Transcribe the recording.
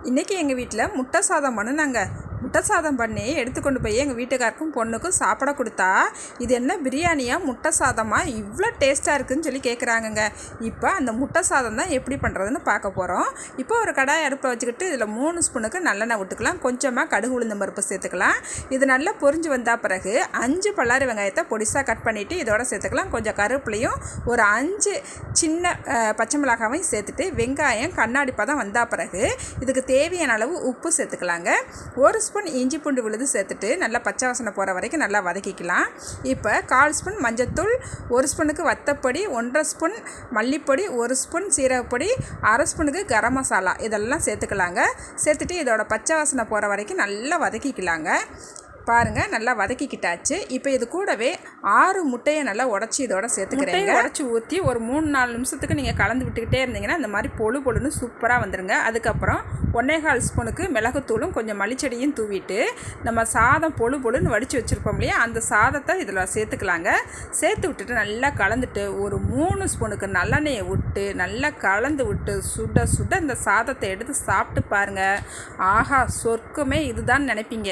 இன்றைக்கி எங்கள் வீட்டில் முட்டை சாதம் பண்ணுனாங்க. முட்டை சாதம் பண்ணி எடுத்துக்கொண்டு போய் எங்கள் வீட்டுக்காருக்கும் பொண்ணுக்கும் சாப்பிட கொடுத்தா, இது என்ன பிரியாணியாக முட்டை சாதமாக இவ்வளோ டேஸ்ட்டாக இருக்குதுன்னு சொல்லி கேட்குறாங்கங்க. இப்போ அந்த முட்டை சாதம் தான் எப்படி பண்ணுறதுன்னு பார்க்க போகிறோம். இப்போ ஒரு கடாய் அடுப்பில் வச்சுக்கிட்டு இதில் 3 ஸ்பூனுக்கு நல்லெண்ணெய் விட்டுக்கலாம். கொஞ்சமாக கடுகு உளுந்தம் பருப்பு சேர்த்துக்கலாம். இது நல்லா பொரிஞ்சு வந்தால் பிறகு 5 பல்லாரி வெங்காயத்தை பொடிசாக கட் பண்ணிவிட்டு இதோட சேர்த்துக்கலாம். கொஞ்சம் கருவேப்பிலையும் ஒரு 5 சின்ன பச்சை மிளகாவையும் சேர்த்துட்டு வெங்காயம் கண்ணாடி பதம் வந்தால் பிறகு இதுக்கு தேவையான அளவு உப்பு சேர்த்துக்கலாங்க. 1 ஸ்பூன் இஞ்சி பூண்டு விழுது சேர்த்துட்டு நல்லா பச்சை வாசனை போகிற வரைக்கும் நல்லா வதக்கிக்கலாம். இப்போ 1/4 ஸ்பூன் மஞ்சத்தூள், 1 ஸ்பூனுக்கு வத்தப்பொடி, 1.5 ஸ்பூன் மல்லிப்பொடி, 1 ஸ்பூன் சீரகப்பொடி, 1/2 ஸ்பூனுக்கு கரம் மசாலா இதெல்லாம் சேர்த்துக்கலாங்க. சேர்த்துட்டு இதோட பச்சை வாசனை போகிற வரைக்கும் நல்லா வதக்கிக்கலாங்க. பாருங்கள், நல்லா வதக்கிக்கிட்டாச்சு. இப்போ இது கூடவே 6 முட்டையை நல்லா உடச்சி இதோட சேர்த்துக்கிறேங்க. உடச்சி ஊற்றி ஒரு 3-4 நிமிஷத்துக்கு நீங்கள் கலந்து விட்டுக்கிட்டே இருந்தீங்கன்னா இந்த மாதிரி பொழுன்னு சூப்பராக வந்துடுங்க. அதுக்கப்புறம் 1.25 ஸ்பூனுக்கு மிளகுத்தூளும் கொஞ்சம் மல்லிச்செடியும் தூவிட்டு நம்ம சாதம் பொழுன்னு வடித்து வச்சுருப்போம் இல்லையா, அந்த சாதத்தை இதில் சேர்த்துக்கலாங்க. சேர்த்து விட்டுட்டு நல்லா கலந்துட்டு ஒரு 3 ஸ்பூனுக்கு நல்லெண்ணெயை விட்டு நல்லா கலந்து விட்டு சுட சுட இந்த சாதத்தை எடுத்து சாப்பிட்டு பாருங்கள். ஆஹா, சொர்க்கமே இதுதான் நினைப்பீங்க.